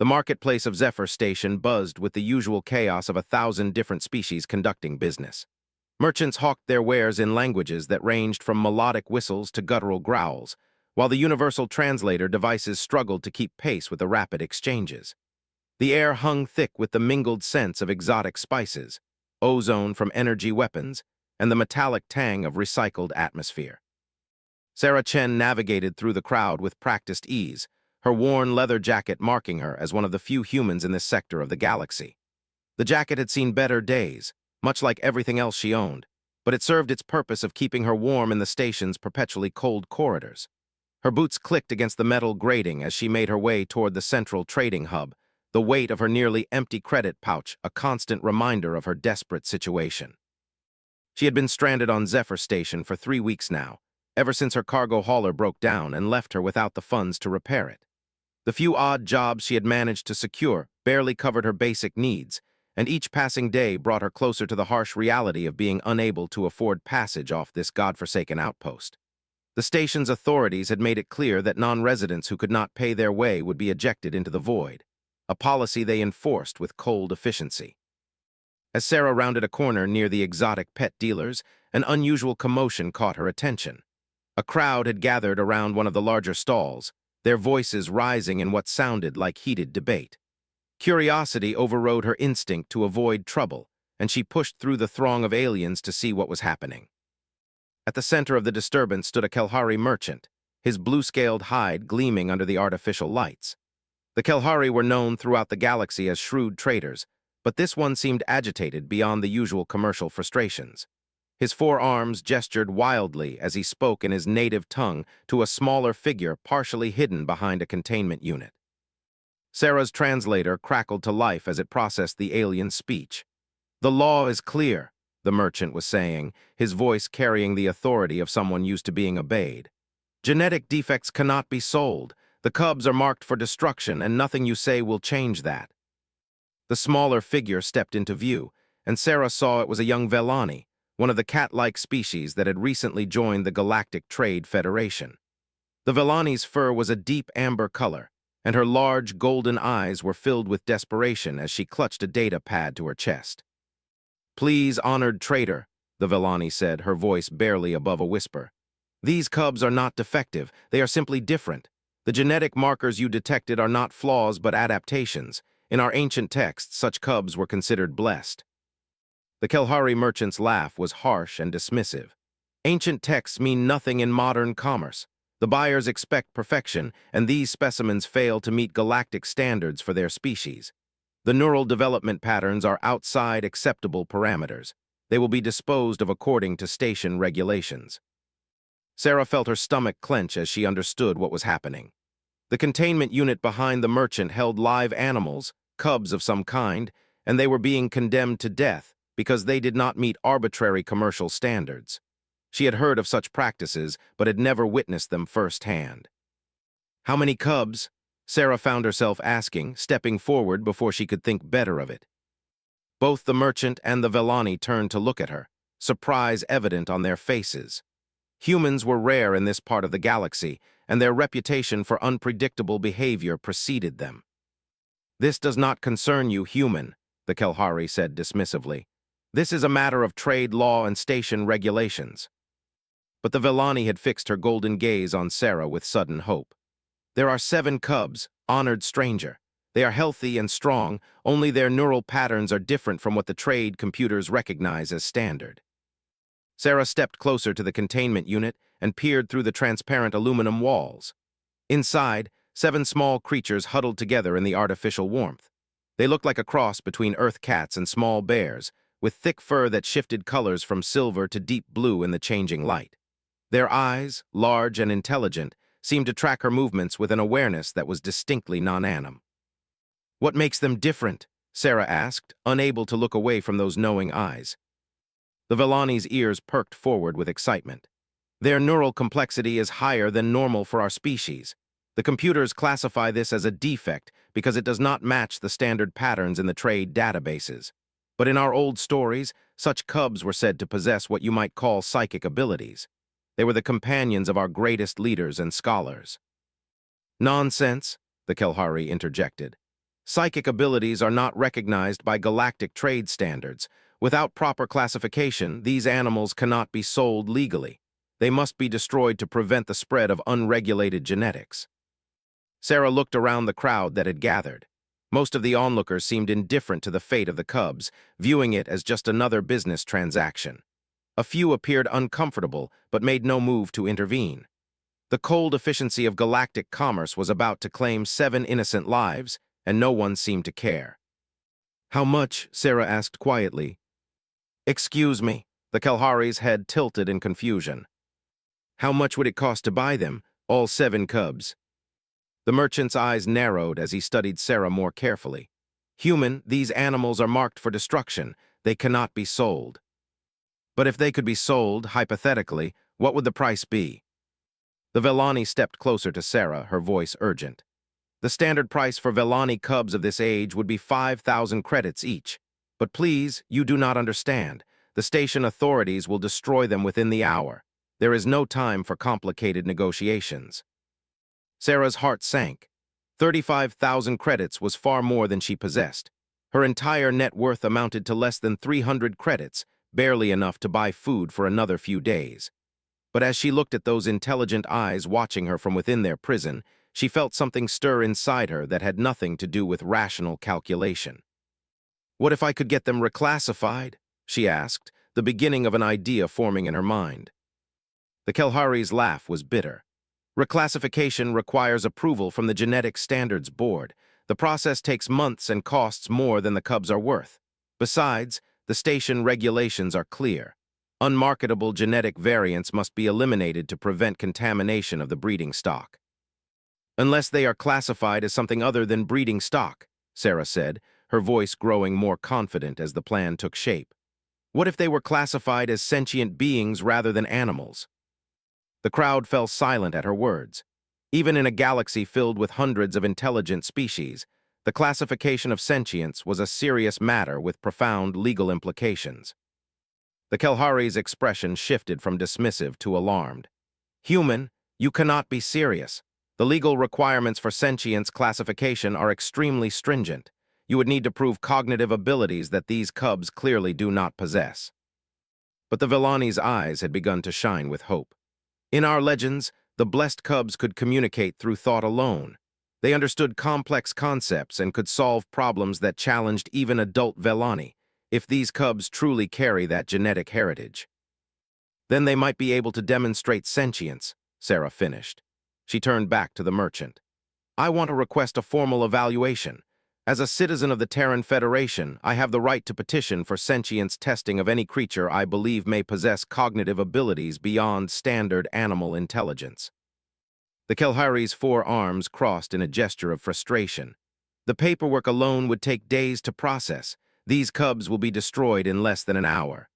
The marketplace of Zephyr Station buzzed with the usual chaos of 1,000 different species conducting business. Merchants hawked their wares in languages that ranged from melodic whistles to guttural growls, while the universal translator devices struggled to keep pace with the rapid exchanges. The air hung thick with the mingled scents of exotic spices, ozone from energy weapons, and the metallic tang of recycled atmosphere. Sarah Chen navigated through the crowd with practiced ease, her worn leather jacket marking her as one of the few humans in this sector of the galaxy. The jacket had seen better days, much like everything else she owned, but it served its purpose of keeping her warm in the station's perpetually cold corridors. Her boots clicked against the metal grating as she made her way toward the central trading hub, the weight of her nearly empty credit pouch a constant reminder of her desperate situation. She had been stranded on Zephyr Station for 3 weeks now, ever since her cargo hauler broke down and left her without the funds to repair it. The few odd jobs she had managed to secure barely covered her basic needs, and each passing day brought her closer to the harsh reality of being unable to afford passage off this godforsaken outpost. The station's authorities had made it clear that non-residents who could not pay their way would be ejected into the void, a policy they enforced with cold efficiency. As Sarah rounded a corner near the exotic pet dealers, an unusual commotion caught her attention. A crowd had gathered around one of the larger stalls, their voices rising in what sounded like heated debate. Curiosity overrode her instinct to avoid trouble, and she pushed through the throng of aliens to see what was happening. At the center of the disturbance stood a Kelhari merchant, his blue-scaled hide gleaming under the artificial lights. The Kelhari were known throughout the galaxy as shrewd traders, but this one seemed agitated beyond the usual commercial frustrations. His forearms gestured wildly as he spoke in his native tongue to a smaller figure partially hidden behind a containment unit. Sarah's translator crackled to life as it processed the alien speech. "The law is clear," the merchant was saying, his voice carrying the authority of someone used to being obeyed. "Genetic defects cannot be sold. The cubs are marked for destruction, and nothing you say will change that." The smaller figure stepped into view, and Sarah saw it was a young Velani, one of the cat-like species that had recently joined the Galactic Trade Federation. The Velani's fur was a deep amber color, and her large golden eyes were filled with desperation as she clutched a data pad to her chest. "Please, honored trader," the Velani said, her voice barely above a whisper. "These cubs are not defective, they are simply different. The genetic markers you detected are not flaws but adaptations. In our ancient texts, such cubs were considered blessed." The Kelhari merchant's laugh was harsh and dismissive. "Ancient texts mean nothing in modern commerce. The buyers expect perfection, and these specimens fail to meet galactic standards for their species. The neural development patterns are outside acceptable parameters. They will be disposed of according to station regulations." Sarah felt her stomach clench as she understood what was happening. The containment unit behind the merchant held live animals, cubs of some kind, and they were being condemned to death because they did not meet arbitrary commercial standards. She had heard of such practices, but had never witnessed them firsthand. "How many cubs?" Sarah found herself asking, stepping forward before she could think better of it. Both the merchant and the Velani turned to look at her, surprise evident on their faces. Humans were rare in this part of the galaxy, and their reputation for unpredictable behavior preceded them. "This does not concern you, human," the Kelhari said dismissively. "This is a matter of trade law and station regulations." But the Velani had fixed her golden gaze on Sarah with sudden hope. "There are 7 cubs, honored stranger. They are healthy and strong, only their neural patterns are different from what the trade computers recognize as standard." Sarah stepped closer to the containment unit and peered through the transparent aluminum walls. Inside, 7 small creatures huddled together in the artificial warmth. They looked like a cross between earth cats and small bears, with thick fur that shifted colors from silver to deep blue in the changing light. Their eyes, large and intelligent, seemed to track her movements with an awareness that was distinctly non-anim. "What makes them different?" Sarah asked, unable to look away from those knowing eyes. The Velani's ears perked forward with excitement. "Their neural complexity is higher than normal for our species. The computers classify this as a defect because it does not match the standard patterns in the trade databases. But in our old stories, such cubs were said to possess what you might call psychic abilities. They were the companions of our greatest leaders and scholars." "Nonsense," the Kelhari interjected. Psychic abilities are not recognized by galactic trade standards. Without proper classification, these animals cannot be sold legally. They must be destroyed to prevent the spread of unregulated genetics. Sarah looked around the crowd that had gathered. Most of the onlookers seemed indifferent to the fate of the cubs, viewing it as just another business transaction. A few appeared uncomfortable, but made no move to intervene. The cold efficiency of galactic commerce was about to claim 7 innocent lives, and no one seemed to care. "How much?" Sarah asked quietly. "Excuse me." The Kalahari's head tilted in confusion. "How much would it cost to buy them, all 7 cubs?" The merchant's eyes narrowed as he studied Sarah more carefully. "Human, these animals are marked for destruction. They cannot be sold." "But if they could be sold, hypothetically, what would the price be?" The Velani stepped closer to Sarah, her voice urgent. "The standard price for Velani cubs of this age would be 5,000 credits each. But please, you do not understand. The station authorities will destroy them within the hour. There is no time for complicated negotiations." Sarah's heart sank. 35,000 credits was far more than she possessed. Her entire net worth amounted to less than 300 credits, barely enough to buy food for another few days. But as she looked at those intelligent eyes watching her from within their prison, she felt something stir inside her that had nothing to do with rational calculation. "What if I could get them reclassified?" she asked, the beginning of an idea forming in her mind. The Kalahari's laugh was bitter. "Reclassification requires approval from the Genetic Standards Board. The process takes months and costs more than the cubs are worth. Besides, the station regulations are clear. Unmarketable genetic variants must be eliminated to prevent contamination of the breeding stock." "Unless they are classified as something other than breeding stock," Sarah said, her voice growing more confident as the plan took shape. "What if they were classified as sentient beings rather than animals?" The crowd fell silent at her words. Even in a galaxy filled with hundreds of intelligent species, the classification of sentience was a serious matter with profound legal implications. The Kalahari's expression shifted from dismissive to alarmed. "Human, you cannot be serious. The legal requirements for sentience classification are extremely stringent. You would need to prove cognitive abilities that these cubs clearly do not possess." But the Velani's eyes had begun to shine with hope. "In our legends, the blessed cubs could communicate through thought alone. They understood complex concepts and could solve problems that challenged even adult Velani. If these cubs truly carry that genetic heritage, then they might be able to demonstrate sentience," Sarah finished. She turned back to the merchant. "I want to request a formal evaluation. As a citizen of the Terran Federation, I have the right to petition for sentience testing of any creature I believe may possess cognitive abilities beyond standard animal intelligence." The Kalahari's 4 arms crossed in a gesture of frustration. "The paperwork alone would take days to process. These cubs will be destroyed in less than an hour."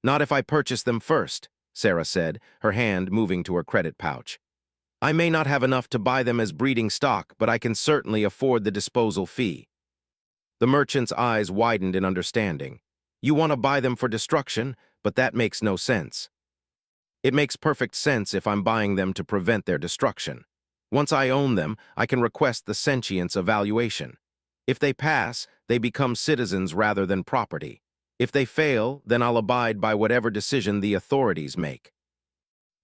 "Not if I purchase them first," Sarah said, her hand moving to her credit pouch. "I may not have enough to buy them as breeding stock, but I can certainly afford the disposal fee." The merchant's eyes widened in understanding. "You want to buy them for destruction, but that makes no sense." "It makes perfect sense if I'm buying them to prevent their destruction. Once I own them, I can request the sentience evaluation. If they pass, they become citizens rather than property. If they fail, then I'll abide by whatever decision the authorities make."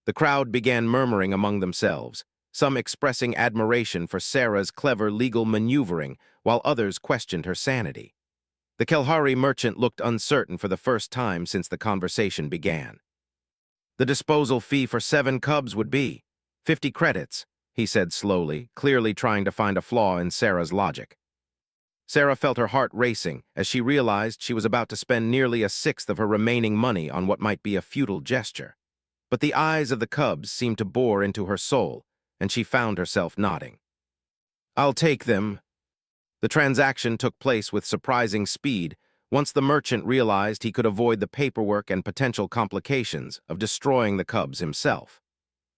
The crowd began murmuring among themselves, some expressing admiration for Sarah's clever legal maneuvering, while others questioned her sanity. The Kalahari merchant looked uncertain for the first time since the conversation began. "The disposal fee for 7 cubs would be 50 credits, he said slowly, clearly trying to find a flaw in Sarah's logic. Sarah felt her heart racing as she realized she was about to spend nearly a sixth of her remaining money on what might be a futile gesture. But the eyes of the cubs seemed to bore into her soul, and she found herself nodding. "I'll take them." The transaction took place with surprising speed once the merchant realized he could avoid the paperwork and potential complications of destroying the cubs himself.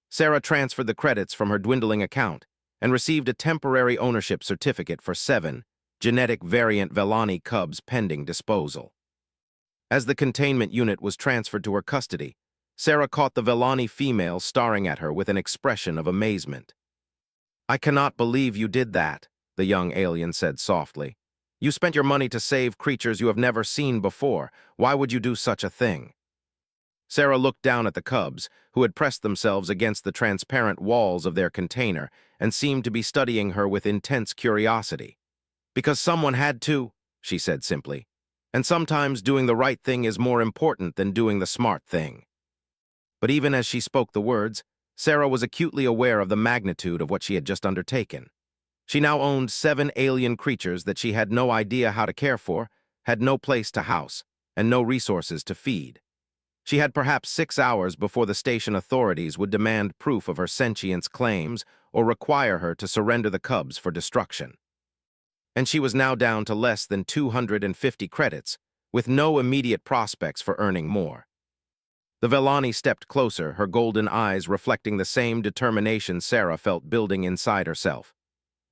Sarah transferred the credits from her dwindling account and received a temporary ownership certificate for 7 genetic variant Velani cubs pending disposal. As the containment unit was transferred to her custody, Sarah caught the Velani female staring at her with an expression of amazement. "I cannot believe you did that." the young alien said softly. You spent your money to save creatures you have never seen before. Why would you do such a thing? Sarah looked down at the cubs, who had pressed themselves against the transparent walls of their container and seemed to be studying her with intense curiosity. Because someone had to, she said simply. And sometimes doing the right thing is more important than doing the smart thing. But even as she spoke the words, Sarah was acutely aware of the magnitude of what she had just undertaken. She now owned 7 alien creatures that she had no idea how to care for, had no place to house, and no resources to feed. She had perhaps 6 hours before the station authorities would demand proof of her sentience claims or require her to surrender the cubs for destruction. And she was now down to less than 250 credits, with no immediate prospects for earning more. The Vellani stepped closer, her golden eyes reflecting the same determination Sarah felt building inside herself.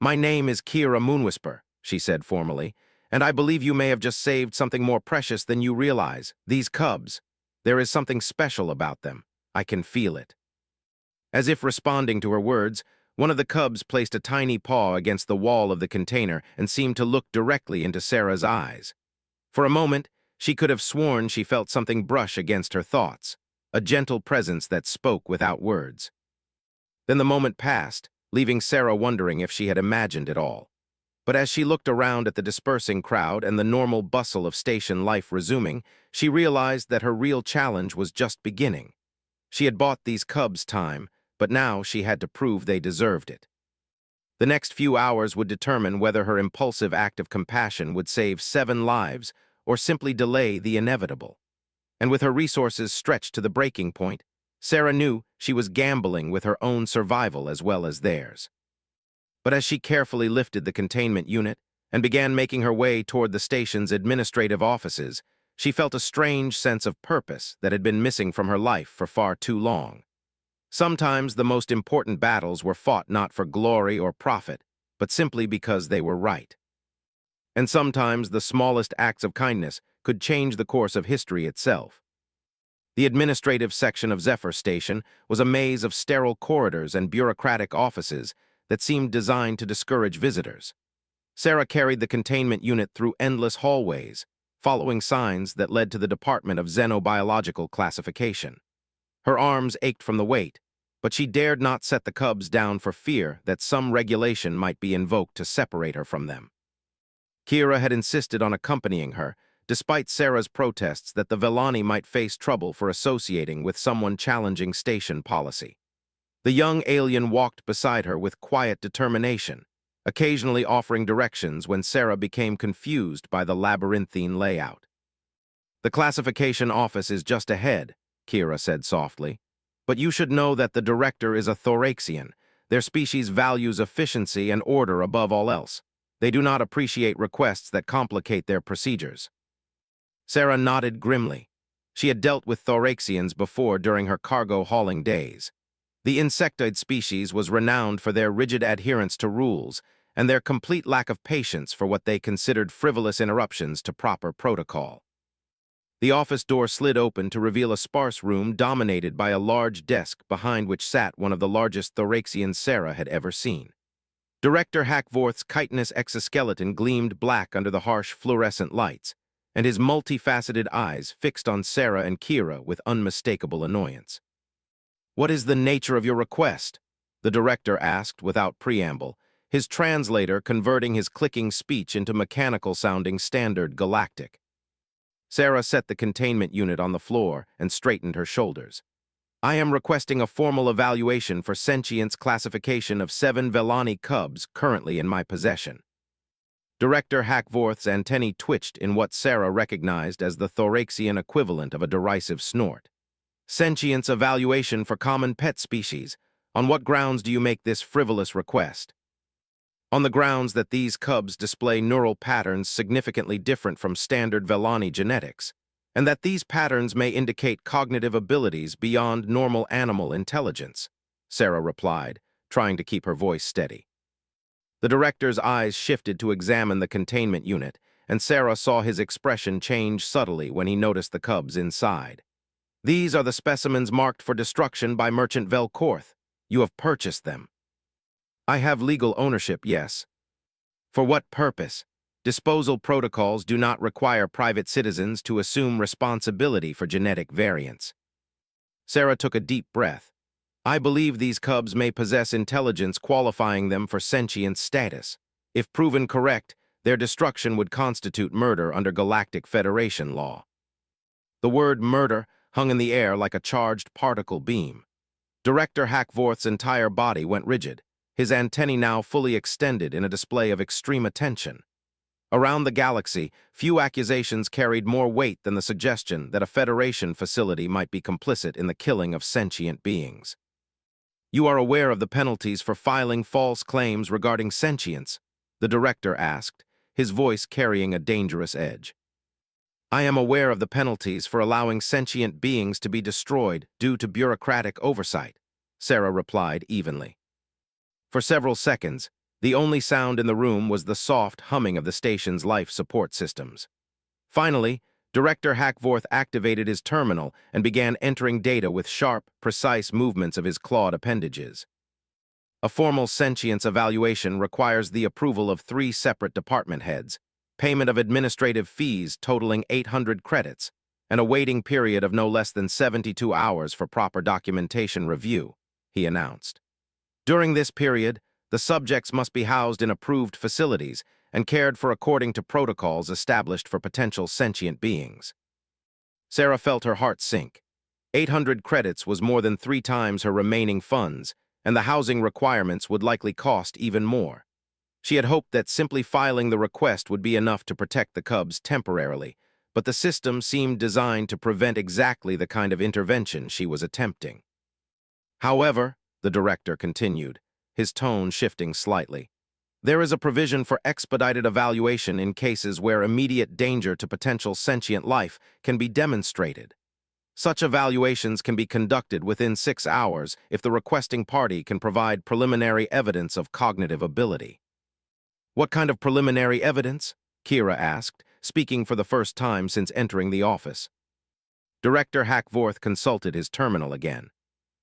My name is Kira Moonwhisper, she said formally, and I believe you may have just saved something more precious than you realize, these cubs. There is something special about them. I can feel it. As if responding to her words, one of the cubs placed a tiny paw against the wall of the container and seemed to look directly into Sarah's eyes. For a moment, she could have sworn she felt something brush against her thoughts, a gentle presence that spoke without words. Then the moment passed, leaving Sarah wondering if she had imagined it all. But as she looked around at the dispersing crowd and the normal bustle of station life resuming, she realized that her real challenge was just beginning. She had bought these cubs time, but now she had to prove they deserved it. The next few hours would determine whether her impulsive act of compassion would save 7 lives or simply delay the inevitable. And with her resources stretched to the breaking point, Sarah knew she was gambling with her own survival as well as theirs. But as she carefully lifted the containment unit and began making her way toward the station's administrative offices, she felt a strange sense of purpose that had been missing from her life for far too long. Sometimes the most important battles were fought not for glory or profit, but simply because they were right. And sometimes the smallest acts of kindness could change the course of history itself. The administrative section of Zephyr Station was a maze of sterile corridors and bureaucratic offices that seemed designed to discourage visitors. Sarah carried the containment unit through endless hallways, following signs that led to the Department of Xenobiological Classification. Her arms ached from the weight, but she dared not set the cubs down for fear that some regulation might be invoked to separate her from them. Kira had insisted on accompanying her, despite Sarah's protests that the Vellani might face trouble for associating with someone challenging station policy. The young alien walked beside her with quiet determination, occasionally offering directions when Sarah became confused by the labyrinthine layout. The classification office is just ahead, Kira said softly. But you should know that the director is a Thoraxian. Their species values efficiency and order above all else. They do not appreciate requests that complicate their procedures. Sarah nodded grimly. She had dealt with Thoraxians before during her cargo hauling days. The insectoid species was renowned for their rigid adherence to rules and their complete lack of patience for what they considered frivolous interruptions to proper protocol. The office door slid open to reveal a sparse room dominated by a large desk behind which sat one of the largest Thoraxians Sarah had ever seen. Director Hackvorth's chitinous exoskeleton gleamed black under the harsh fluorescent lights, and his multifaceted eyes fixed on Sarah and Kira with unmistakable annoyance. What is the nature of your request? The director asked without preamble, his translator converting his clicking speech into mechanical-sounding standard galactic. Sarah set the containment unit on the floor and straightened her shoulders. I am requesting a formal evaluation for sentience classification of 7 Vellani cubs currently in my possession. Director Hackvorth's antennae twitched in what Sarah recognized as the Thoraxian equivalent of a derisive snort. Sentience evaluation for common pet species. On what grounds do you make this frivolous request? On the grounds that these cubs display neural patterns significantly different from standard Vellani genetics, and that these patterns may indicate cognitive abilities beyond normal animal intelligence, Sarah replied, trying to keep her voice steady. The director's eyes shifted to examine the containment unit, and Sarah saw his expression change subtly when he noticed the cubs inside. These are the specimens marked for destruction by Merchant Velkorth. You have purchased them. I have legal ownership, yes. For what purpose? Disposal protocols do not require private citizens to assume responsibility for genetic variants. Sarah took a deep breath. I believe these cubs may possess intelligence qualifying them for sentient status. If proven correct, their destruction would constitute murder under Galactic Federation law. The word murder hung in the air like a charged particle beam. Director Hackworth's entire body went rigid, his antennae now fully extended in a display of extreme attention. Around the galaxy, few accusations carried more weight than the suggestion that a Federation facility might be complicit in the killing of sentient beings. You are aware of the penalties for filing false claims regarding sentience? The director asked, his voice carrying a dangerous edge. I am aware of the penalties for allowing sentient beings to be destroyed due to bureaucratic oversight, Sarah replied evenly. For several seconds, the only sound in the room was the soft humming of the station's life support systems. Finally, Director Hackworth activated his terminal and began entering data with sharp, precise movements of his clawed appendages. A formal sentience evaluation requires the approval of 3 separate department heads, payment of administrative fees totaling 800 credits, and a waiting period of no less than 72 hours for proper documentation review, he announced. During this period, the subjects must be housed in approved facilities and cared for according to protocols established for potential sentient beings. Sarah felt her heart sink. 800 credits was more than 3 times her remaining funds, and the housing requirements would likely cost even more. She had hoped that simply filing the request would be enough to protect the cubs temporarily, but the system seemed designed to prevent exactly the kind of intervention she was attempting. However, the director continued, his tone shifting slightly, there is a provision for expedited evaluation in cases where immediate danger to potential sentient life can be demonstrated. Such evaluations can be conducted within 6 hours if the requesting party can provide preliminary evidence of cognitive ability. What kind of preliminary evidence? Kira asked, speaking for the first time since entering the office. Director Hackworth consulted his terminal again.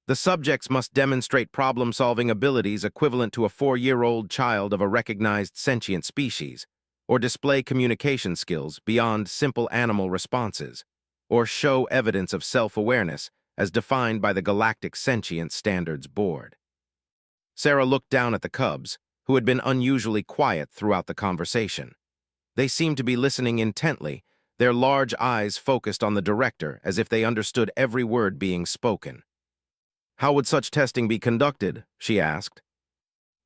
The subjects must demonstrate problem-solving abilities equivalent to a 4-year-old child of a recognized sentient species, or display communication skills beyond simple animal responses, or show evidence of self-awareness as defined by the Galactic Sentience Standards Board. Sarah looked down at the cubs, who had been unusually quiet throughout the conversation. They seemed to be listening intently, their large eyes focused on the director as if they understood every word being spoken. How would such testing be conducted? She asked.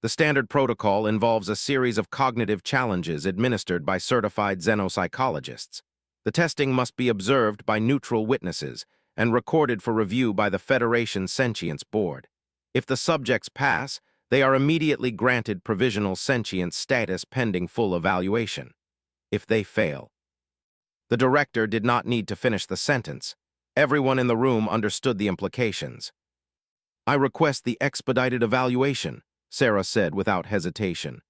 The standard protocol involves a series of cognitive challenges administered by certified xenopsychologists. The testing must be observed by neutral witnesses and recorded for review by the Federation Sentience Board. If the subjects pass, they are immediately granted provisional sentience status pending full evaluation. If they fail. The director did not need to finish the sentence. Everyone in the room understood the implications. I request the expedited evaluation, Sarah said without hesitation.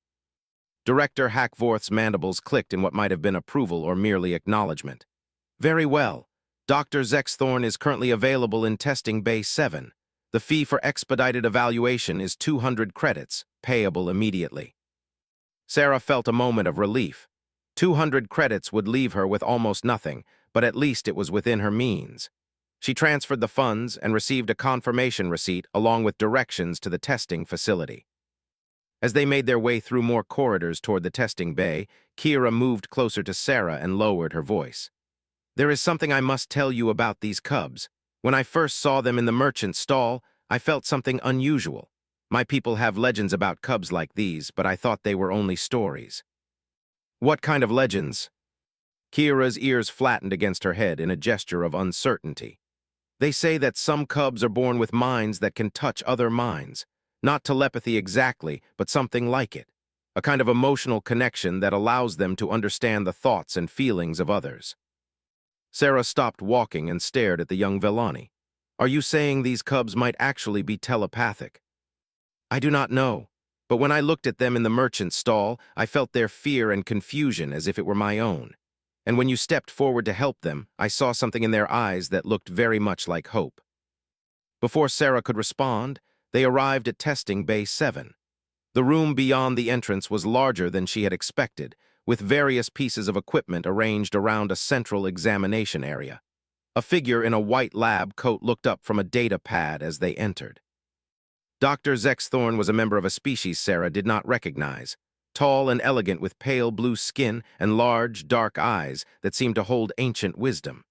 Director Hackworth's mandibles clicked in what might have been approval or merely acknowledgement. Very well. Dr. Zexthorn is currently available in Testing Bay 7. The fee for expedited evaluation is 200 credits, payable immediately. Sarah felt a moment of relief. 200 credits would leave her with almost nothing, but at least it was within her means. She transferred the funds and received a confirmation receipt along with directions to the testing facility. As they made their way through more corridors toward the testing bay, Kira moved closer to Sarah and lowered her voice. There is something I must tell you about these cubs. When I first saw them in the merchant stall, I felt something unusual. My people have legends about cubs like these, but I thought they were only stories. What kind of legends? Kira's ears flattened against her head in a gesture of uncertainty. They say that some cubs are born with minds that can touch other minds. Not telepathy exactly, but something like it. A kind of emotional connection that allows them to understand the thoughts and feelings of others. Sarah stopped walking and stared at the young Vellani. Are you saying these cubs might actually be telepathic? I do not know, but when I looked at them in the merchant stall, I felt their fear and confusion as if it were my own. And when you stepped forward to help them, I saw something in their eyes that looked very much like hope. Before Sarah could respond, they arrived at Testing Bay 7. The room beyond the entrance was larger than she had expected, with various pieces of equipment arranged around a central examination area. A figure in a white lab coat looked up from a data pad as they entered. Dr. Zexthorn was a member of a species Sarah did not recognize, tall and elegant with pale blue skin and large, dark eyes that seemed to hold ancient wisdom.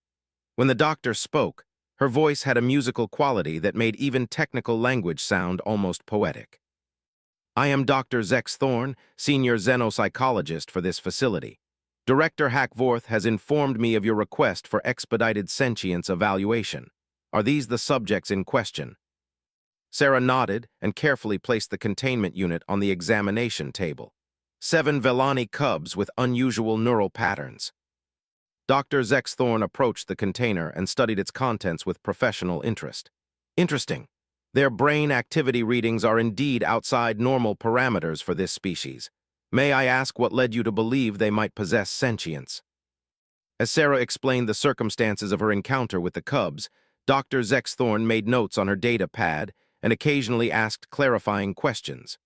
When the doctor spoke, her voice had a musical quality that made even technical language sound almost poetic. I am Dr. Zex Thorne, senior xenopsychologist for this facility. Director Hackvorth has informed me of your request for expedited sentience evaluation. Are these the subjects in question? Sarah nodded and carefully placed the containment unit on the examination table. 7 Velani cubs with unusual neural patterns. Dr. Zexthorn approached the container and studied its contents with professional interest. Interesting. Their brain activity readings are indeed outside normal parameters for this species. May I ask what led you to believe they might possess sentience? As Sarah explained the circumstances of her encounter with the cubs, Dr. Zexthorn made notes on her data pad and occasionally asked clarifying questions.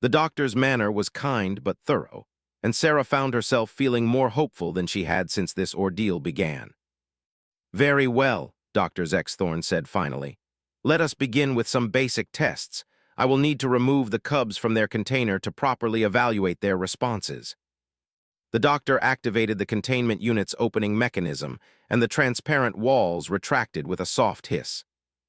The doctor's manner was kind but thorough, and Sarah found herself feeling more hopeful than she had since this ordeal began. Very well, Dr. Zexthorn said finally. Let us begin with some basic tests. I will need to remove the cubs from their container to properly evaluate their responses. The doctor activated the containment unit's opening mechanism, and the transparent walls retracted with a soft hiss.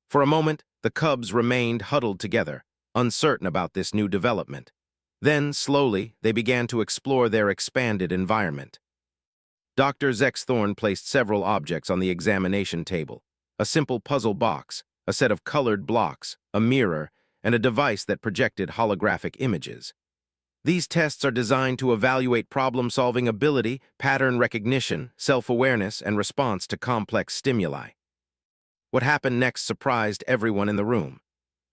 For a moment, the cubs remained huddled together, uncertain about this new development. Then, slowly, they began to explore their expanded environment. Dr. Zexthorn placed several objects on the examination table: a simple puzzle box, a set of colored blocks, a mirror, and a device that projected holographic images. These tests are designed to evaluate problem-solving ability, pattern recognition, self-awareness, and response to complex stimuli. What happened next surprised everyone in the room.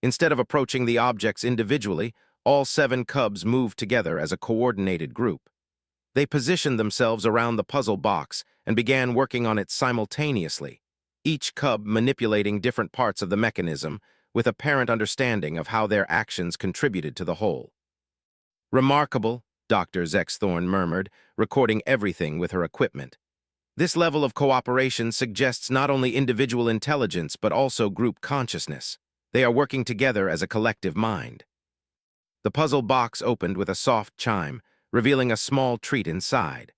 Instead of approaching the objects individually, all 7 cubs moved together as a coordinated group. They positioned themselves around the puzzle box and began working on it simultaneously, each cub manipulating different parts of the mechanism with apparent understanding of how their actions contributed to the whole. Remarkable, Dr. Zexthorn murmured, recording everything with her equipment. This level of cooperation suggests not only individual intelligence but also group consciousness. They are working together as a collective mind. The puzzle box opened with a soft chime, revealing a small treat inside.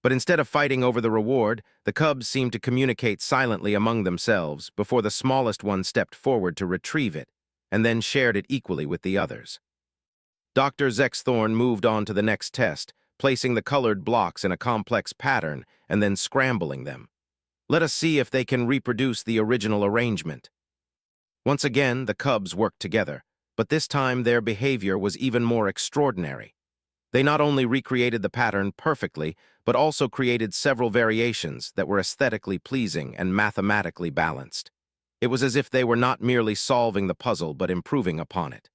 But instead of fighting over the reward, the cubs seemed to communicate silently among themselves before the smallest one stepped forward to retrieve it, and then shared it equally with the others. Dr. Zexthorn moved on to the next test, placing the colored blocks in a complex pattern and then scrambling them. Let us see if they can reproduce the original arrangement. Once again, the cubs worked together, but this time their behavior was even more extraordinary. They not only recreated the pattern perfectly, but also created several variations that were aesthetically pleasing and mathematically balanced. It was as if they were not merely solving the puzzle but improving upon it.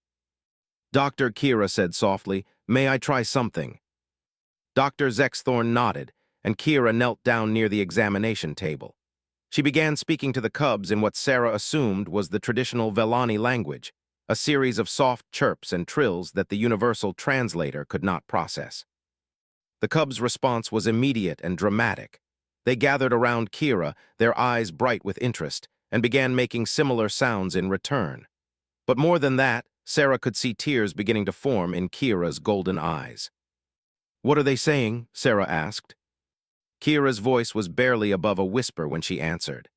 Dr. Kira said softly, "May I try something?" Dr. Zexthorn nodded, and Kira knelt down near the examination table. She began speaking to the cubs in what Sarah assumed was the traditional Velani language, a series of soft chirps and trills that the universal translator could not process. The cubs' response was immediate and dramatic. They gathered around Kira, their eyes bright with interest, and began making similar sounds in return. But more than that, Sarah could see tears beginning to form in Kira's golden eyes. "What are they saying?" Sarah asked. Kira's voice was barely above a whisper when she answered.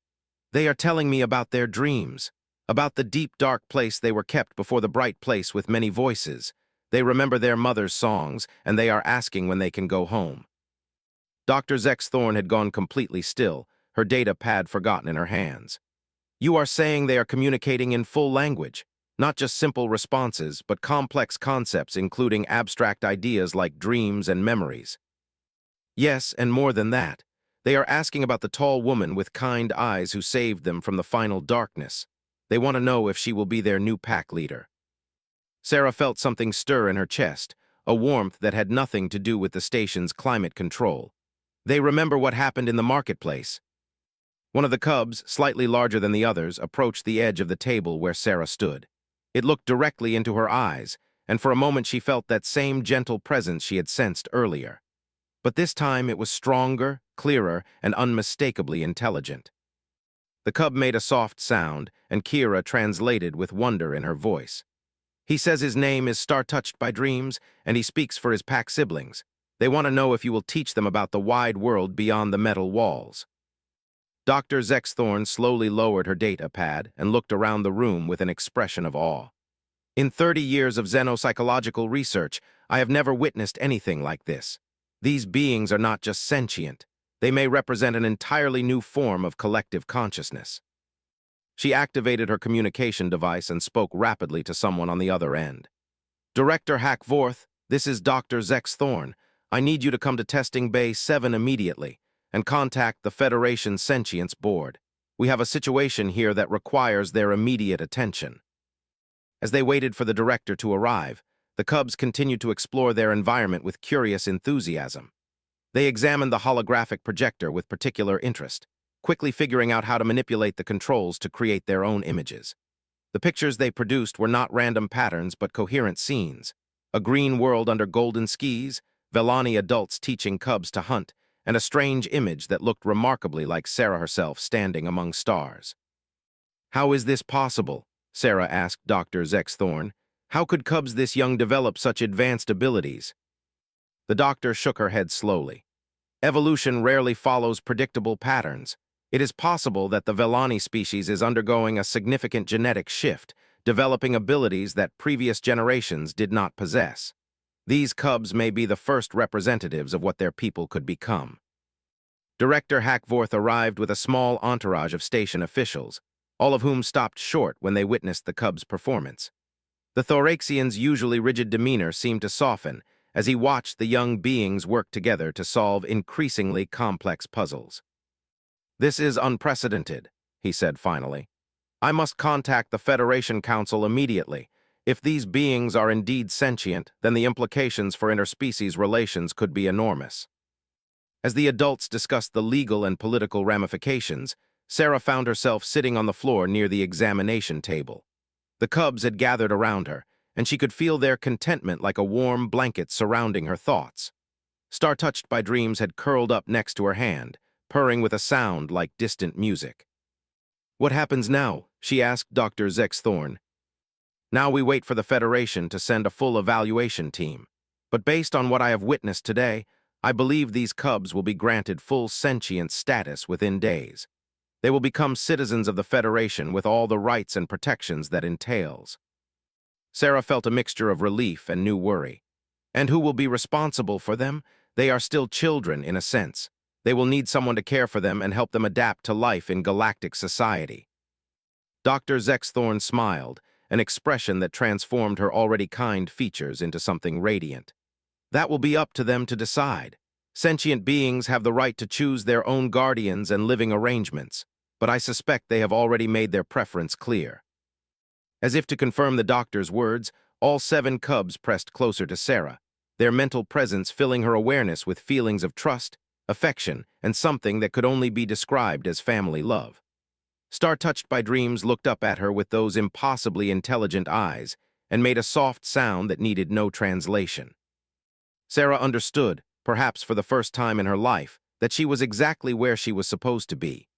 "They are telling me about their dreams, about the deep, dark place they were kept before the bright place with many voices. They remember their mother's songs, and they are asking when they can go home." Dr. Zexthorn had gone completely still, her data pad forgotten in her hands. "You are saying they are communicating in full language, not just simple responses, but complex concepts including abstract ideas like dreams and memories." "Yes, and more than that. They are asking about the tall woman with kind eyes who saved them from the final darkness. They want to know if she will be their new pack leader." Sarah felt something stir in her chest, a warmth that had nothing to do with the station's climate control. "They remember what happened in the marketplace." One of the cubs, slightly larger than the others, approached the edge of the table where Sarah stood. It looked directly into her eyes, and for a moment she felt that same gentle presence she had sensed earlier. But this time it was stronger, clearer, and unmistakably intelligent. The cub made a soft sound, and Kira translated with wonder in her voice. He says his name is Star-Touched by Dreams, and he speaks for his pack siblings. They want to know if you will teach them about the wide world beyond the metal walls. Dr. Zexthorn slowly lowered her data pad and looked around the room with an expression of awe. In 30 years of xenopsychological research, I have never witnessed anything like this. These beings are not just sentient. They may represent an entirely new form of collective consciousness. She activated her communication device and spoke rapidly to someone on the other end. Director Hackvorth, this is Dr. Zex Thorne. I need you to come to Testing Bay 7 immediately and contact the Federation Sentience Board. We have a situation here that requires their immediate attention. As they waited for the director to arrive, the cubs continued to explore their environment with curious enthusiasm. They examined the holographic projector with particular interest, quickly figuring out how to manipulate the controls to create their own images. The pictures they produced were not random patterns but coherent scenes. A green world under golden skis, Velani adults teaching cubs to hunt, and a strange image that looked remarkably like Sarah herself standing among stars. How is this possible? Sarah asked Dr. Zexthorn. How could cubs this young develop such advanced abilities? The doctor shook her head slowly. Evolution rarely follows predictable patterns. It is possible that the Velani species is undergoing a significant genetic shift, developing abilities that previous generations did not possess. These cubs may be the first representatives of what their people could become. Director Hackvorth arrived with a small entourage of station officials, all of whom stopped short when they witnessed the cubs' performance. The Thoraxian's usually rigid demeanor seemed to soften as he watched the young beings work together to solve increasingly complex puzzles. This is unprecedented, he said finally. I must contact the Federation Council immediately. If these beings are indeed sentient, then the implications for interspecies relations could be enormous. As the adults discussed the legal and political ramifications, Sarah found herself sitting on the floor near the examination table. The cubs had gathered around her, and she could feel their contentment like a warm blanket surrounding her thoughts. Star-Touched by Dreams had curled up next to her hand, purring with a sound like distant music. What happens now? She asked Dr. Zexthorn. Now we wait for the Federation to send a full evaluation team. But based on what I have witnessed today, I believe these cubs will be granted full sentient status within days. They will become citizens of the Federation with all the rights and protections that entails. Sarah felt a mixture of relief and new worry. And who will be responsible for them? They are still children, in a sense. They will need someone to care for them and help them adapt to life in galactic society. Dr. Zexthorn smiled, an expression that transformed her already kind features into something radiant. That will be up to them to decide. Sentient beings have the right to choose their own guardians and living arrangements, but I suspect they have already made their preference clear. As if to confirm the doctor's words, all 7 cubs pressed closer to Sarah, their mental presence filling her awareness with feelings of trust, affection, and something that could only be described as family love. Star-Touched by Dreams looked up at her with those impossibly intelligent eyes and made a soft sound that needed no translation. Sarah understood, perhaps for the first time in her life, that she was exactly where she was supposed to be.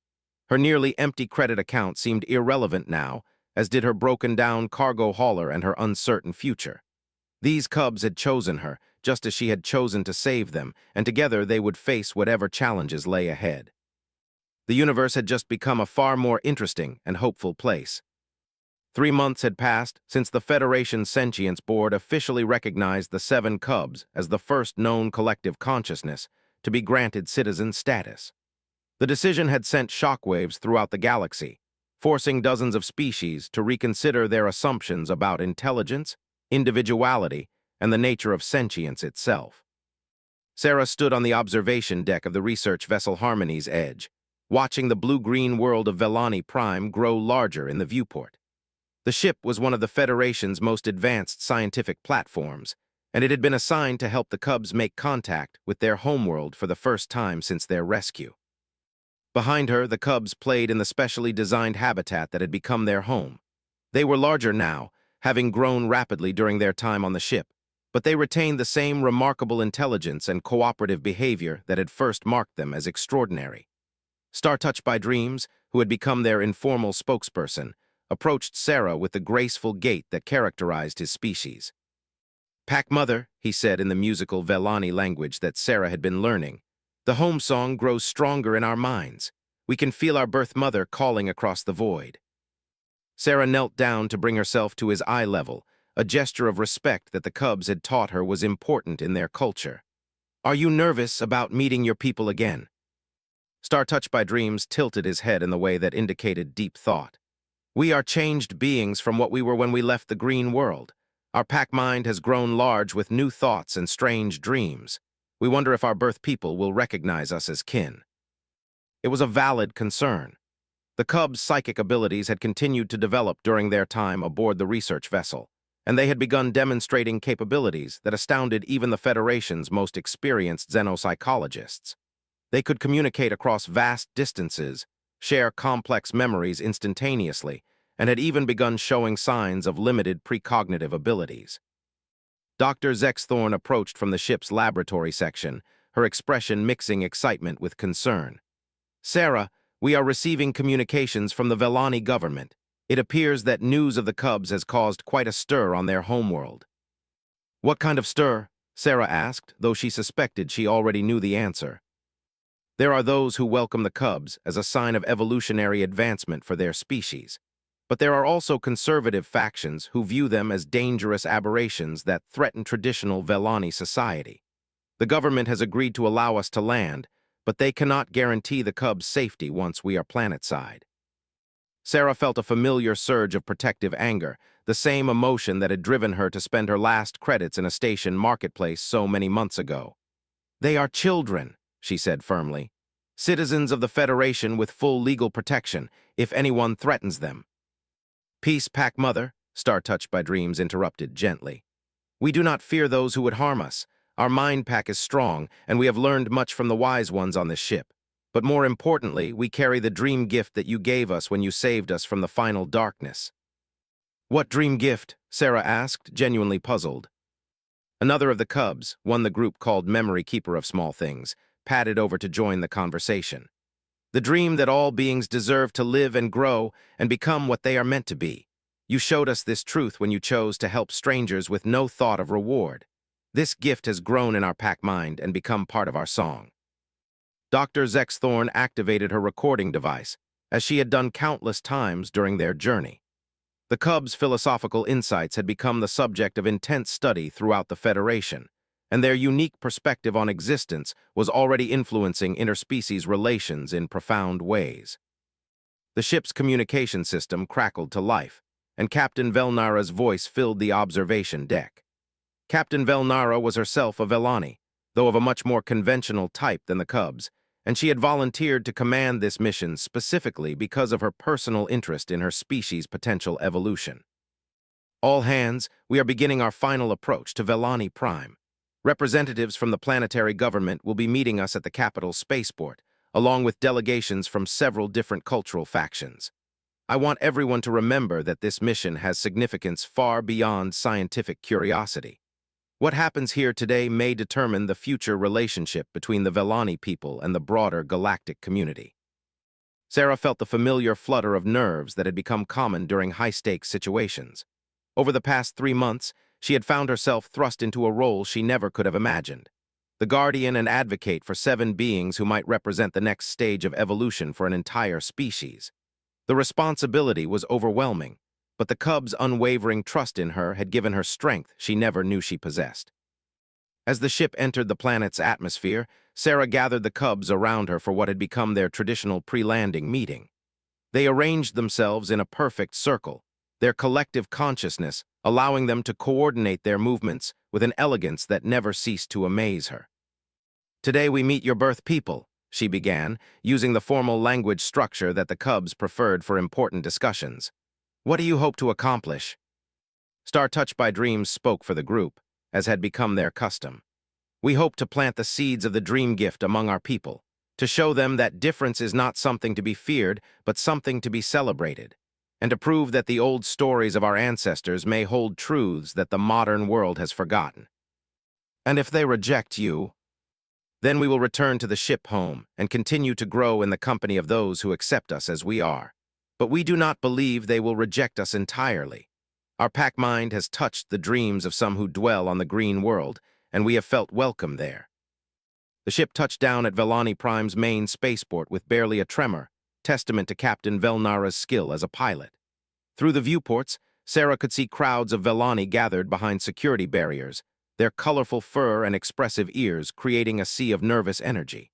Her nearly empty credit account seemed irrelevant now, as did her broken-down cargo hauler and her uncertain future. These cubs had chosen her, just as she had chosen to save them, and together they would face whatever challenges lay ahead. The universe had just become a far more interesting and hopeful place. 3 months had passed since the Federation Sentience Board officially recognized the 7 cubs as the first known collective consciousness to be granted citizen status. The decision had sent shockwaves throughout the galaxy, forcing dozens of species to reconsider their assumptions about intelligence, individuality, and the nature of sentience itself. Sarah stood on the observation deck of the research vessel Harmony's Edge, watching the blue-green world of Velani Prime grow larger in the viewport. The ship was one of the Federation's most advanced scientific platforms, and it had been assigned to help the cubs make contact with their homeworld for the first time since their rescue. Behind her, the cubs played in the specially designed habitat that had become their home. They were larger now, having grown rapidly during their time on the ship, but they retained the same remarkable intelligence and cooperative behavior that had first marked them as extraordinary. Touched by Dreams, who had become their informal spokesperson, approached Sarah with the graceful gait that characterized his species. "Pack Mother," he said in the musical Velani language that Sarah had been learning, "the home song grows stronger in our minds. We can feel our birth mother calling across the void." Sarah knelt down to bring herself to his eye level, a gesture of respect that the cubs had taught her was important in their culture. "Are you nervous about meeting your people again?" Touched by Dreams tilted his head in the way that indicated deep thought. "We are changed beings from what we were when we left the green world. Our pack mind has grown large with new thoughts and strange dreams. We wonder if our birth people will recognize us as kin." It was a valid concern. The Cubs' psychic abilities had continued to develop during their time aboard the research vessel, and they had begun demonstrating capabilities that astounded even the Federation's most experienced xenopsychologists. They could communicate across vast distances, share complex memories instantaneously, and had even begun showing signs of limited precognitive abilities. Dr. Zexthorn approached from the ship's laboratory section, her expression mixing excitement with concern. "Sarah, we are receiving communications from the Velani government. It appears that news of the Cubs has caused quite a stir on their homeworld." "What kind of stir?" Sarah asked, though she suspected she already knew the answer. "There are those who welcome the Cubs as a sign of evolutionary advancement for their species. But there are also conservative factions who view them as dangerous aberrations that threaten traditional Velani society. The government has agreed to allow us to land, but they cannot guarantee the Cubs' safety once we are planetside." Sarah felt a familiar surge of protective anger, the same emotion that had driven her to spend her last credits in a station marketplace so many months ago. "They are children," she said firmly. "Citizens of the Federation with full legal protection, if anyone threatens them." "Peace, Pack Mother," Touched by Dreams interrupted gently. "We do not fear those who would harm us. Our mind pack is strong, and we have learned much from the wise ones on this ship. But more importantly, we carry the dream gift that you gave us when you saved us from the final darkness." "What dream gift?" Sarah asked, genuinely puzzled. Another of the Cubs, one the group called Memory Keeper of Small Things, padded over to join the conversation. "The dream that all beings deserve to live and grow and become what they are meant to be. You showed us this truth when you chose to help strangers with no thought of reward. This gift has grown in our pack mind and become part of our song." Dr. Zexthorn activated her recording device, as she had done countless times during their journey. The Cubs' philosophical insights had become the subject of intense study throughout the Federation, and their unique perspective on existence was already influencing interspecies relations in profound ways. The ship's communication system crackled to life, and Captain Velnara's voice filled the observation deck. Captain Velnara was herself a Velani, though of a much more conventional type than the Cubs, and she had volunteered to command this mission specifically because of her personal interest in her species' potential evolution. "All hands, we are beginning our final approach to Velani Prime. Representatives from the planetary government will be meeting us at the capital spaceport, along with delegations from several different cultural factions. I want everyone to remember that this mission has significance far beyond scientific curiosity. What happens here today may determine the future relationship between the Velani people and the broader galactic community." Sarah felt the familiar flutter of nerves that had become common during high-stakes situations. Over the past 3 months, she had found herself thrust into a role she never could have imagined. The guardian and advocate for 7 beings who might represent the next stage of evolution for an entire species. The responsibility was overwhelming, but the Cubs' unwavering trust in her had given her strength she never knew she possessed. As the ship entered the planet's atmosphere, Sarah gathered the Cubs around her for what had become their traditional pre-landing meeting. They arranged themselves in a perfect circle, their collective consciousness allowing them to coordinate their movements with an elegance that never ceased to amaze her. "Today we meet your birth people," she began, using the formal language structure that the Cubs preferred for important discussions. "What do you hope to accomplish?" Touched by Dreams spoke for the group, as had become their custom. "We hope to plant the seeds of the dream gift among our people, to show them that difference is not something to be feared, but something to be celebrated. and to prove that the old stories of our ancestors may hold truths that the modern world has forgotten. And if they reject you, then we will return to the ship home and continue to grow in the company of those who accept us as we are. But we do not believe they will reject us entirely. Our pack mind has touched the dreams of some who dwell on the green world, and we have felt welcome there. The ship touched down at Velani Prime's main spaceport with barely a tremor, testament to Captain Velnara's skill as a pilot. Through the viewports, Sarah could see crowds of Velani gathered behind security barriers, their colorful fur and expressive ears creating a sea of nervous energy.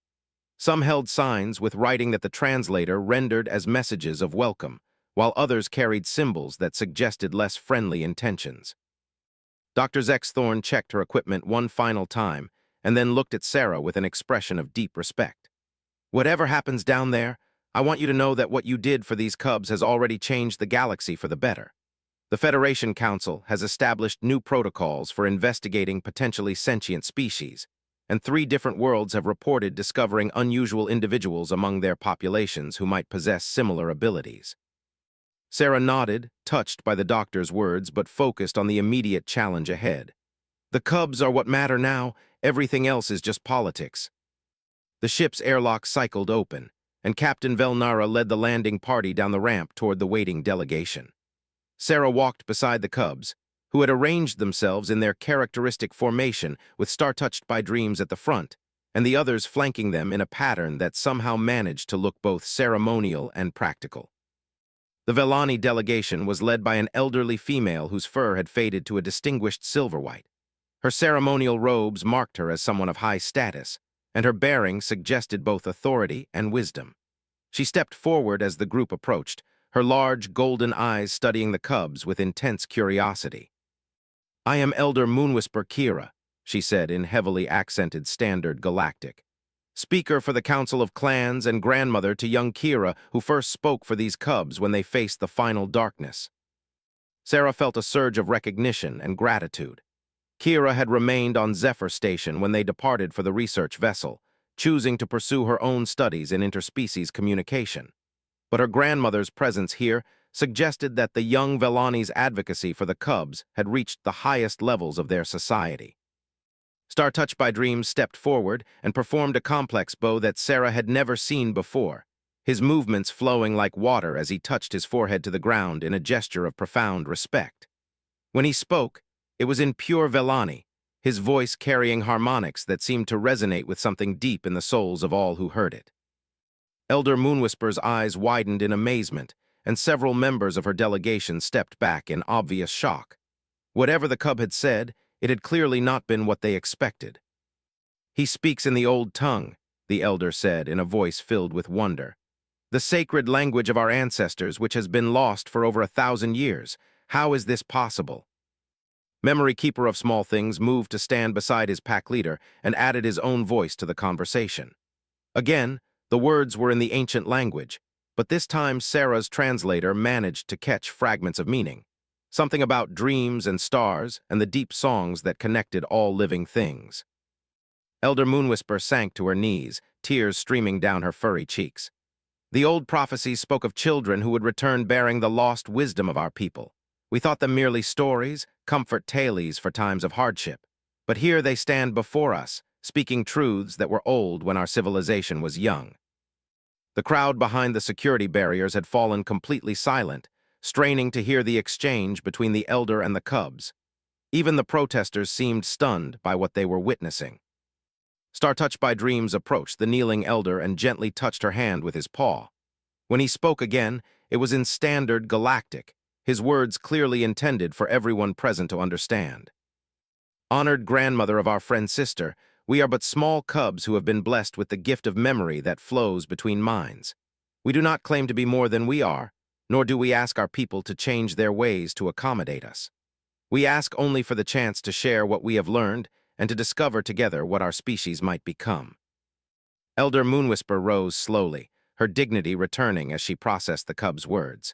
Some held signs with writing that the translator rendered as messages of welcome, while others carried symbols that suggested less friendly intentions. Dr. Zexthorn checked her equipment one final time and then looked at Sarah with an expression of deep respect. Whatever happens down there, I want you to know that what you did for these cubs has already changed the galaxy for the better. The Federation Council has established new protocols for investigating potentially sentient species, and 3 different worlds have reported discovering unusual individuals among their populations who might possess similar abilities. Sarah nodded, touched by the doctor's words, but focused on the immediate challenge ahead. The cubs are what matter now, everything else is just politics. The ship's airlock cycled open, and Captain Velnara led the landing party down the ramp toward the waiting delegation. Sarah walked beside the cubs, who had arranged themselves in their characteristic formation with Star-Touched by Dreams at the front, and the others flanking them in a pattern that somehow managed to look both ceremonial and practical. The Velani delegation was led by an elderly female whose fur had faded to a distinguished silver-white. Her ceremonial robes marked her as someone of high status, and her bearing suggested both authority and wisdom. She stepped forward as the group approached, her large golden eyes studying the cubs with intense curiosity. "I am Elder Moonwhisper Kira," she said in heavily accented Standard Galactic. "Speaker for the Council of Clans and grandmother to young Kira, who first spoke for these cubs when they faced the final darkness." Sarah felt a surge of recognition and gratitude. Kira had remained on Zephyr Station when they departed for the research vessel, choosing to pursue her own studies in interspecies communication. But her grandmother's presence here suggested that the young Velani's advocacy for the cubs had reached the highest levels of their society. Star-Touched by Dreams stepped forward and performed a complex bow that Sarah had never seen before, his movements flowing like water as he touched his forehead to the ground in a gesture of profound respect. When he spoke, it was in pure Velani, his voice carrying harmonics that seemed to resonate with something deep in the souls of all who heard it. Elder Moonwhisper's eyes widened in amazement, and several members of her delegation stepped back in obvious shock. Whatever the cub had said, it had clearly not been what they expected. "He speaks in the old tongue," the elder said in a voice filled with wonder. "The sacred language of our ancestors, which has been lost for over 1,000 years. How is this possible?" Memory Keeper of Small Things moved to stand beside his pack leader and added his own voice to the conversation. Again, the words were in the ancient language, but this time Sarah's translator managed to catch fragments of meaning. Something about dreams and stars and the deep songs that connected all living things. Elder Moonwhisper sank to her knees, tears streaming down her furry cheeks. The old prophecies spoke of children who would return bearing the lost wisdom of our people. We thought them merely stories, comfort tales for times of hardship. But here they stand before us, speaking truths that were old when our civilization was young. The crowd behind the security barriers had fallen completely silent, straining to hear the exchange between the elder and the cubs. Even the protesters seemed stunned by what they were witnessing. Star-Touched by Dreams approached the kneeling elder and gently touched her hand with his paw. When he spoke again, it was in Standard Galactic, his words clearly intended for everyone present to understand. "Honored grandmother of our friend sister, we are but small cubs who have been blessed with the gift of memory that flows between minds. We do not claim to be more than we are, nor do we ask our people to change their ways to accommodate us. We ask only for the chance to share what we have learned and to discover together what our species might become." Elder Moonwhisper rose slowly, her dignity returning as she processed the cub's words.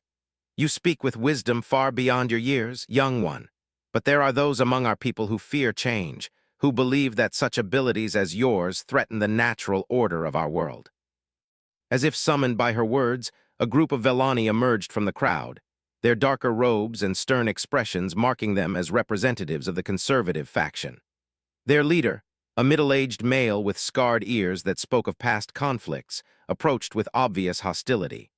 "You speak with wisdom far beyond your years, young one. But there are those among our people who fear change, who believe that such abilities as yours threaten the natural order of our world." As if summoned by her words, a group of Velani emerged from the crowd, their darker robes and stern expressions marking them as representatives of the conservative faction. Their leader, a middle-aged male with scarred ears that spoke of past conflicts, approached with obvious hostility.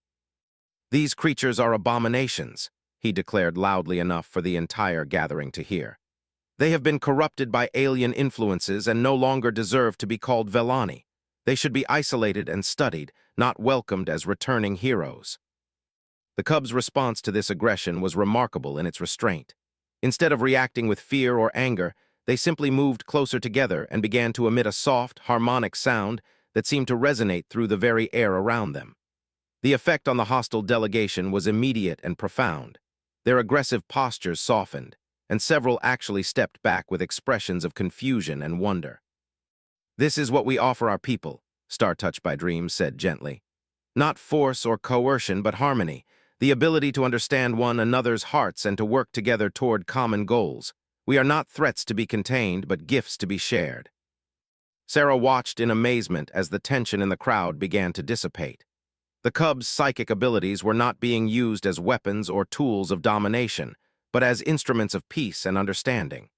"These creatures are abominations," he declared loudly enough for the entire gathering to hear. "They have been corrupted by alien influences and no longer deserve to be called Velani. They should be isolated and studied, not welcomed as returning heroes." The cubs' response to this aggression was remarkable in its restraint. Instead of reacting with fear or anger, they simply moved closer together and began to emit a soft, harmonic sound that seemed to resonate through the very air around them. The effect on the hostile delegation was immediate and profound. Their aggressive postures softened, and several actually stepped back with expressions of confusion and wonder. "This is what we offer our people," Star Touched by Dreams said gently. "Not force or coercion, but harmony, the ability to understand one another's hearts and to work together toward common goals. We are not threats to be contained, but gifts to be shared." Sarah watched in amazement as the tension in the crowd began to dissipate. The cubs' psychic abilities were not being used as weapons or tools of domination, but as instruments of peace and understanding.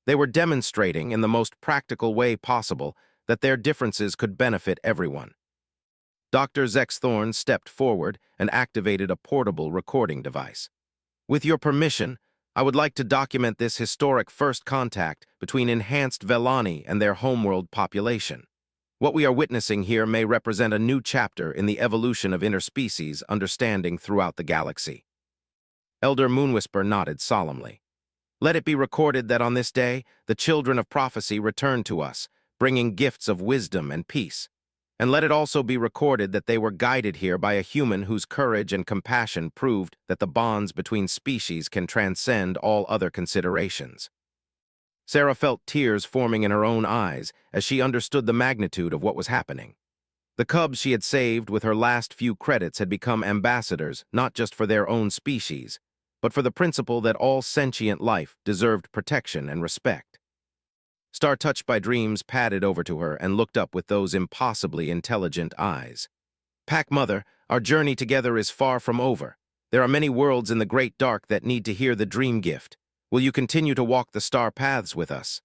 They were demonstrating, in the most practical way possible, that their differences could benefit everyone. Dr. Zex Thorne stepped forward and activated a portable recording device. "With your permission, I would like to document this historic first contact between enhanced Velani and their homeworld population. What we are witnessing here may represent a new chapter in the evolution of interspecies understanding throughout the galaxy." Elder Moonwhisper nodded solemnly. "Let it be recorded that on this day, the children of prophecy returned to us, bringing gifts of wisdom and peace. And let it also be recorded that they were guided here by a human whose courage and compassion proved that the bonds between species can transcend all other considerations." Sarah felt tears forming in her own eyes as she understood the magnitude of what was happening. The cubs she had saved with her last few credits had become ambassadors not just for their own species, but for the principle that all sentient life deserved protection and respect. Star Touched by Dreams padded over to her and looked up with those impossibly intelligent eyes. "Pack Mother, our journey together is far from over. There are many worlds in the Great Dark that need to hear the dream gift. Will you continue to walk the star paths with us?"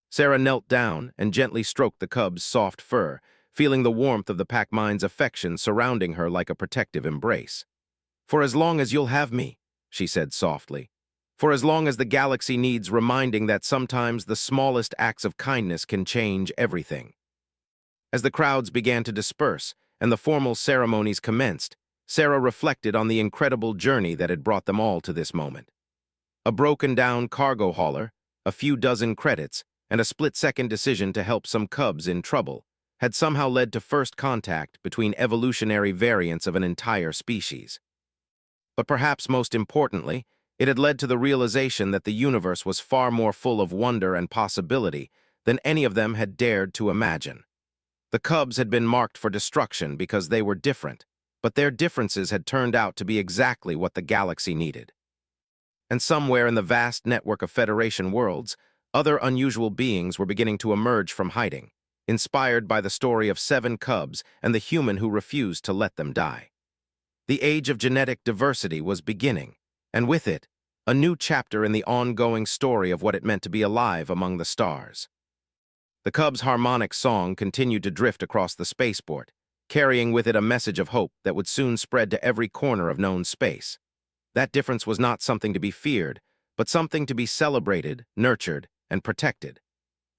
Sarah knelt down and gently stroked the cub's soft fur, feeling the warmth of the Pac-Mind's affection surrounding her like a protective embrace. "For as long as you'll have me," she said softly. "For as long as the galaxy needs reminding that sometimes the smallest acts of kindness can change everything." As the crowds began to disperse and the formal ceremonies commenced, Sarah reflected on the incredible journey that had brought them all to this moment. A broken-down cargo hauler, a few dozen credits, and a split-second decision to help some cubs in trouble had somehow led to first contact between evolutionary variants of an entire species. But perhaps most importantly, it had led to the realization that the universe was far more full of wonder and possibility than any of them had dared to imagine. The cubs had been marked for destruction because they were different, but their differences had turned out to be exactly what the galaxy needed. And somewhere in the vast network of Federation worlds, other unusual beings were beginning to emerge from hiding, inspired by the story of 7 cubs and the human who refused to let them die. The age of genetic diversity was beginning, and with it, a new chapter in the ongoing story of what it meant to be alive among the stars. The cubs' harmonic song continued to drift across the spaceport, carrying with it a message of hope that would soon spread to every corner of known space. That difference was not something to be feared, but something to be celebrated, nurtured, and protected.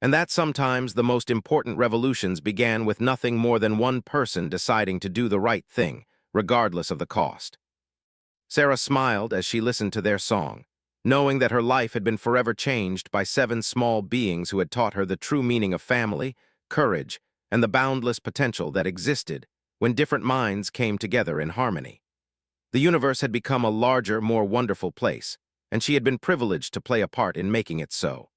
And that sometimes the most important revolutions began with nothing more than one person deciding to do the right thing, regardless of the cost. Sarah smiled as she listened to their song, knowing that her life had been forever changed by 7 small beings who had taught her the true meaning of family, courage, and the boundless potential that existed when different minds came together in harmony. The universe had become a larger, more wonderful place, and she had been privileged to play a part in making it so.